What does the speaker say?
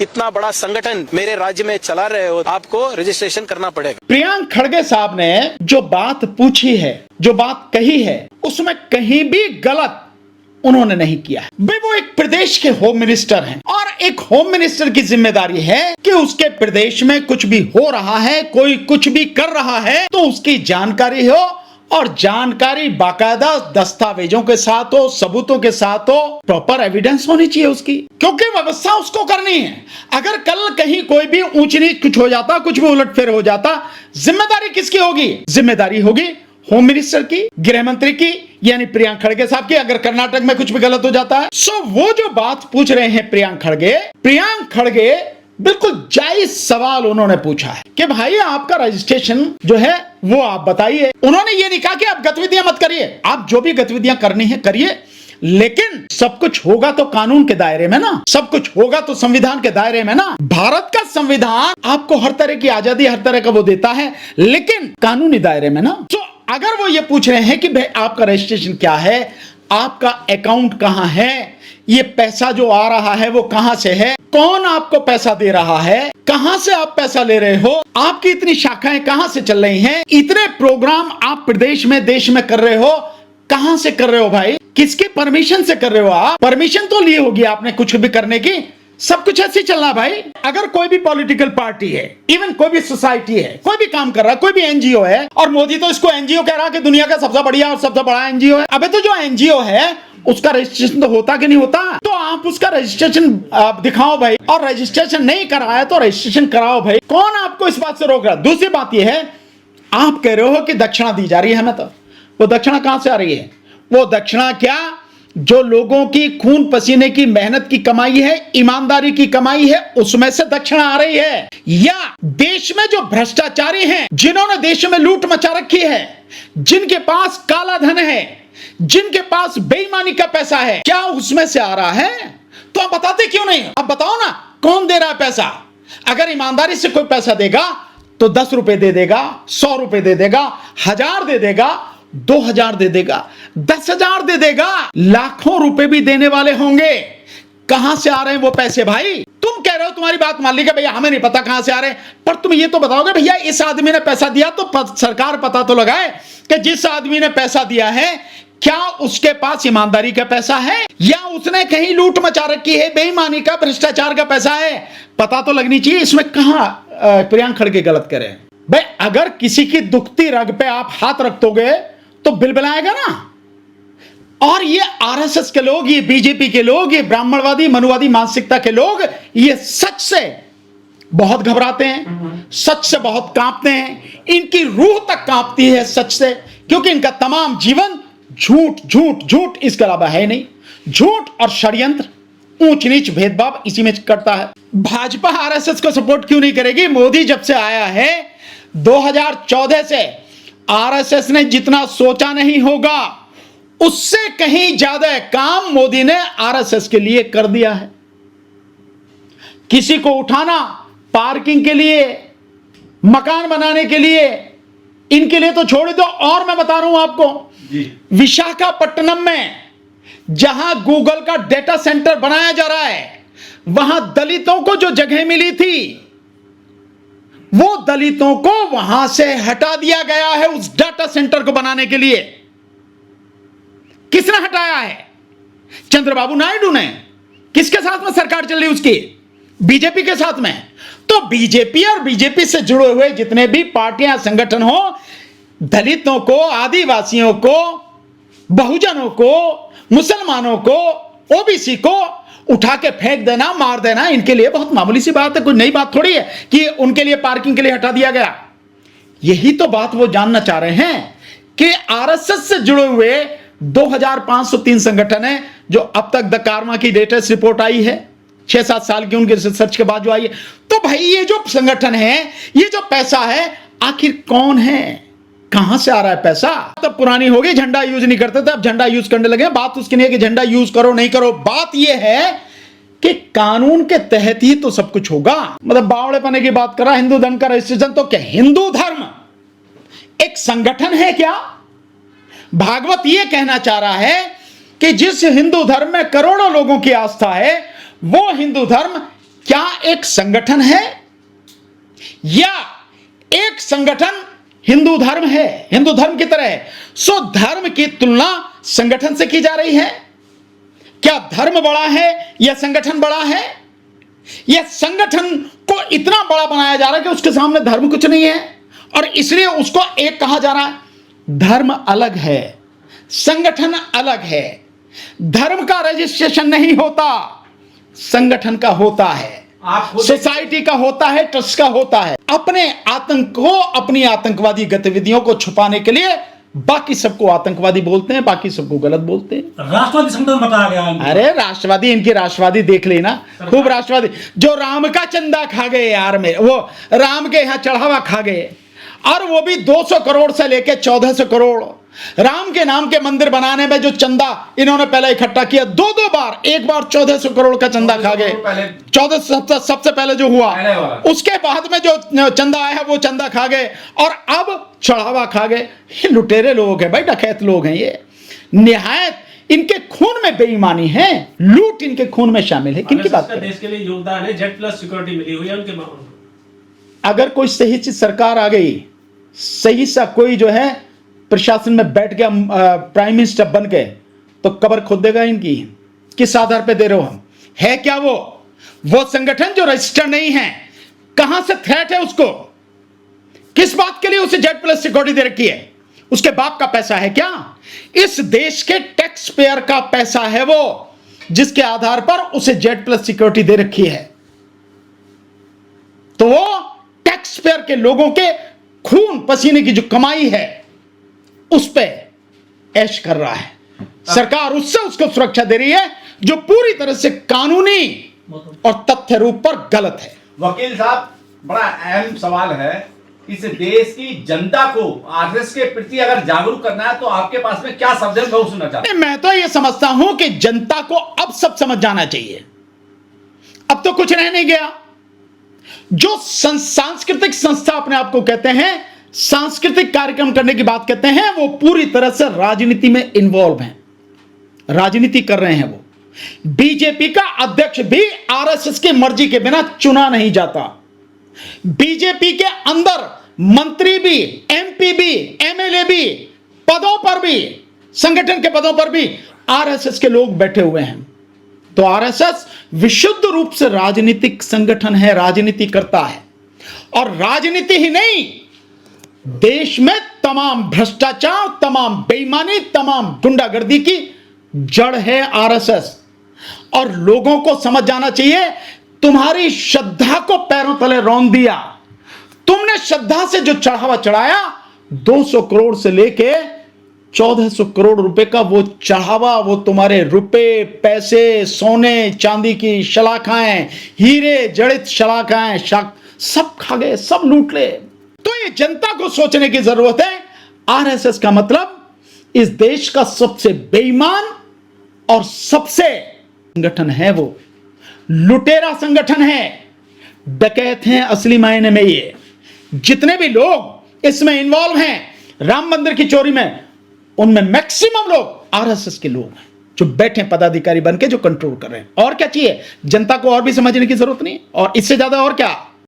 इतना बड़ा संगठन मेरे राज्य में चला रहे हो, आपको रजिस्ट्रेशन करना पड़ेगा। प्रियांक खड़गे साहब ने जो बात पूछी है, जो बात कही है, उसमें कहीं भी गलत उन्होंने नहीं किया है। भाई वो एक प्रदेश के होम मिनिस्टर हैं और एक होम मिनिस्टर की जिम्मेदारी है कि उसके प्रदेश में कुछ भी हो रहा है, कोई कुछ भी कर रहा है तो उसकी जानकारी हो, और जानकारी बाकायदा दस्तावेजों के साथ हो, सबूतों के साथ हो, प्रॉपर एविडेंस होनी चाहिए उसकी, क्योंकि व्यवस्था उसको करनी है। अगर कल कहीं कोई भी ऊंच नीच कुछ हो जाता, कुछ भी उलटफेर हो जाता, जिम्मेदारी किसकी होगी? जिम्मेदारी होगी होम मिनिस्टर की, गृह मंत्री की, यानी प्रियांक खड़गे साहब की, अगर कर्नाटक में कुछ भी गलत हो जाता है। सो वो जो बात पूछ रहे हैं प्रियांक खड़गे बिल्कुल जायज सवाल उन्होंने पूछा है कि भाई आपका रजिस्ट्रेशन जो है वो आप बताइए। उन्होंने ये नहीं कहा कि आप गतिविधियां मत करिए, आप जो भी गतिविधियां करनी है करिए, लेकिन सब कुछ होगा तो कानून के दायरे में ना, सब कुछ होगा तो संविधान के दायरे में ना। भारत का संविधान आपको हर तरह की आजादी, हर तरह का वो देता है, लेकिन कानूनी दायरे में ना। तो अगर वो ये पूछ रहे हैं कि भाई आपका रजिस्ट्रेशन क्या है, आपका अकाउंट कहां है, ये पैसा जो आ रहा है वो कहां से है, कौन आपको पैसा दे रहा है, कहां से आप पैसा ले रहे हो, आपकी इतनी शाखाएं कहां से चल रही हैं, इतने प्रोग्राम आप प्रदेश में, देश में कर रहे हो, कहां से कर रहे हो भाई, किसके परमिशन से कर रहे हो? आप परमिशन तो लिए होगी आपने कुछ भी करने की, सब कुछ ऐसे चलना भाई। अगर कोई भी पॉलिटिकल पार्टी है, इवन कोई भी सोसाइटी है, कोई भी काम कर रहा है, कोई भी एनजीओ है, और मोदी तो इसको एनजीओ कह रहा है कि दुनिया का सबसे बढ़िया और सबसे बड़ा एनजीओ है। अबे तो जो एनजीओ है उसका रजिस्ट्रेशन तो होता कि नहीं होता? तो आप उसका रजिस्ट्रेशन दिखाओ भाई, और रजिस्ट्रेशन नहीं कराया तो रजिस्ट्रेशन कराओ भाई। कौन आपको इस बात से रोक रहा है? दूसरी बात यह है, आप कह रहे हो कि दक्षिणा दी जा रही है हमें, तो वो दक्षिणा कहां से आ रही है? वो दक्षिणा क्या, जो लोगों की खून पसीने की मेहनत की कमाई है, ईमानदारी की कमाई है, उसमें से दक्षिणा आ रही है? या देश में जो भ्रष्टाचारी हैं, जिन्होंने देश में लूट मचा रखी है, जिनके पास काला धन है, जिनके पास बेईमानी का पैसा है, क्या उसमें से आ रहा है? तो आप बताते क्यों नहीं? अब बताओ ना, कौन दे रहा है पैसा? अगर ईमानदारी से कोई पैसा देगा तो 10 रुपए दे देगा, 100 रुपए दे देगा, 1000 दे देगा, 2000 दे देगा, 10,000 दे देगा, लाखों रुपए भी देने वाले होंगे। कहां से आ रहे हैं वो पैसे भाई? तुम कह रहे हो, तुम्हारी बात मान ली कि भैया हमें नहीं पता कहां से आ रहे हैं, पर तुम ये तो बताओगे भैया इस आदमी ने पैसा दिया, तो सरकार पता तो लगाए कि जिस आदमी ने पैसा दिया है क्या उसके पास ईमानदारी का पैसा है, या उसने कहीं लूट मचा रखी है, बेईमानी का, भ्रष्टाचार का पैसा है? पता तो लगनी चाहिए। इसमें कहां प्रियांक खड़गे गलत करे भाई? अगर किसी की दुखती रग पे आप हाथ रख दोगे तो बिलबिलाएगा ना। और ये आरएसएस के लोग, ये बीजेपी के लोग, ये ब्राह्मणवादी मनुवादी मानसिकता के लोग, ये सच से बहुत घबराते हैं, सच से बहुत कांपते हैं, इनकी रूह तक कांपती है सच से, क्योंकि इनका तमाम जीवन झूठ झूठ झूठ, इसके अलावा है नहीं। झूठ और षड्यंत्र, ऊंच नीच भेदभाव इसी में करता है। भाजपा आरएसएस को सपोर्ट क्यों नहीं करेगी? मोदी जब से आया है 2014 से, आरएसएस ने जितना सोचा नहीं होगा उससे कहीं ज्यादा काम मोदी ने आरएसएस के लिए कर दिया है। किसी को उठाना पार्किंग के लिए, मकान बनाने के लिए, इनके लिए तो छोड़ दो। और मैं बता रहा हूं आपको, विशाखापट्टनम में जहां गूगल का डेटा सेंटर बनाया जा रहा है, वहां दलितों को जो जगह मिली थी, वो दलितों को वहां से हटा दिया गया है उस डाटा सेंटर को बनाने के लिए। किसने हटाया है? चंद्रबाबू नायडू ने। किसके साथ में सरकार चल रही उसकी? बीजेपी के साथ में। तो बीजेपी और बीजेपी से जुड़े हुए जितने भी पार्टियां, संगठन हो, दलितों को, आदिवासियों को, बहुजनों को, मुसलमानों को, ओबीसी को उठा के फेंक देना, मार देना, इनके लिए बहुत मामूली सी बात है, कोई नई बात थोड़ी है कि उनके लिए पार्किंग के लिए हटा दिया गया। यही तो बात वो जानना चाह रहे हैं कि आरएसएस से जुड़े हुए 2503 संगठन है जो अब तक द कार्मा की लेटेस्ट रिपोर्ट आई है, 6-7 साल की उनके रिसर्च के बाद जो आई है। तो भाई ये जो संगठन है, ये जो पैसा है, आखिर कौन है, कहां से आ रहा है पैसा? तब पुरानी हो गई, झंडा यूज नहीं करते थे, अब झंडा यूज करने लगे। बात उसकी नहीं है कि झंडा यूज करो नहीं करो, बात यह है कि कानून के तहत ही तो सब कुछ होगा। मतलब बावड़े पने की बात कर रहा, हिंदू धर्म का रजिस्ट्रेशन, तो क्या हिंदू धर्म एक संगठन है क्या? भागवत यह कहना चाह रहा है कि जिस हिंदू धर्म में करोड़ों लोगों की आस्था है, वो हिंदू धर्म क्या एक संगठन है या एक संगठन हिंदू धर्म है, हिंदू धर्म की तरह है? सो धर्म की तुलना संगठन से की जा रही है। क्या धर्म बड़ा है या संगठन बड़ा है? या संगठन को इतना बड़ा बनाया जा रहा है कि उसके सामने धर्म कुछ नहीं है और इसलिए उसको एक कहा जा रहा है। धर्म अलग है, संगठन अलग है। धर्म का रजिस्ट्रेशन नहीं होता, संगठन का होता है, सोसाइटी का होता है, ट्रस्ट का होता है। अपने आतंक को, अपनी आतंकवादी गतिविधियों को छुपाने के लिए बाकी सबको आतंकवादी बोलते हैं, बाकी सबको गलत बोलते हैं। राष्ट्रवादी संगठन बताया गया है। अरे राष्ट्रवादी, इनकी राष्ट्रवादी देख लेना, खूब राष्ट्रवादी। जो राम का चंदा खा गए यार, में वो राम के यहाँ चढ़ावा खा गए, और वो भी 200 करोड़ से लेके 1400 करोड़। राम के नाम के मंदिर बनाने में जो चंदा इन्होंने पहले इकट्ठा किया, दो बार, एक बार 1400 करोड़ का चंदा खा गए। 1400 सबसे पहले जो हुआ, उसके बाद में जो चंदा आया वो चंदा खा गए, और अब चढ़ावा खा गए। ये लुटेरे लोग हैं भाई, डकैत लोग हैं ये। निहायत इनके खून में बेईमानी है, लूट इनके खून में शामिल है। किनकी बात करें? देश के लिए योगदान है, Z+ सिक्योरिटी मिली हुई है उनके। अगर कोई सही चीज सरकार आ गई, सही सा कोई जो है प्रशासन में बैठ गया, प्राइम मिनिस्टर बन गए, तो कब्र खोद देगा इनकी। किस आधार पे दे रहे हो हम? है क्या वो संगठन जो रजिस्टर नहीं है? कहां से थ्रेट है उसको? किस बात के लिए उसे Z+ सिक्योरिटी दे रखी है? उसके बाप का पैसा है क्या? इस देश के टैक्स पेयर का पैसा है वो, जिसके आधार पर उसे Z+ सिक्योरिटी दे रखी है। तो वो टैक्स पेयर के लोगों के खून पसीने की जो कमाई है उस पे ऐश कर रहा है। सरकार उससे उसको सुरक्षा दे रही है, जो पूरी तरह से कानूनी और तथ्य रूप पर गलत है। वकील साहब, बड़ा अहम सवाल है, इस देश की जनता को आरएसएस के प्रति अगर जागरूक करना है तो आपके पास में क्या शब्द है, मैं सुनना चाहता हूं। मैं तो यह समझता हूं कि जनता को अब सब समझ जाना चाहिए। अब तो कुछ रह नहीं गया। जो सांस्कृतिक संस्था अपने आप को कहते हैं, सांस्कृतिक कार्यक्रम करने की बात कहते हैं, वो पूरी तरह से राजनीति में इन्वॉल्व हैं, राजनीति कर रहे हैं। वो बीजेपी का अध्यक्ष भी आरएसएस की मर्जी के बिना चुना नहीं जाता। बीजेपी के अंदर मंत्री भी, एमपी भी, एमएलए भी, पदों पर भी, संगठन के पदों पर भी आरएसएस के लोग बैठे हुए हैं। तो आरएसएस विशुद्ध रूप से राजनीतिक संगठन है, राजनीति करता है। और राजनीति ही नहीं, देश में तमाम भ्रष्टाचार, तमाम बेईमानी, तमाम गुंडागर्दी की जड़ है आरएसएस। और लोगों को समझ जाना चाहिए, तुम्हारी श्रद्धा को पैरों तले रौंद दिया। तुमने श्रद्धा से जो चढ़ावा चढ़ाया, 200 करोड़ से लेके 1400 करोड़ रुपए का वो चढ़ावा, वो तुम्हारे रुपए, पैसे, सोने चांदी की शलाखाएं, हीरे जड़ित शलाखाएं, सब खा गए, सब लूट ले। तो ये जनता को सोचने की जरूरत है। आरएसएस का मतलब इस देश का सबसे बेईमान और सबसे संगठन है, वो लुटेरा संगठन है, डकैत हैं असली मायने में। ये जितने भी लोग इसमें इन्वॉल्व हैं राम मंदिर की चोरी में, उनमें मैक्सिमम लोग आरएसएस के लोग हैं, जो बैठे पदाधिकारी बन के जो कंट्रोल कर रहे हैं। और क्या चाहिए? जनता को और भी समझने की जरूरत नहीं, और इससे ज्यादा और क्या।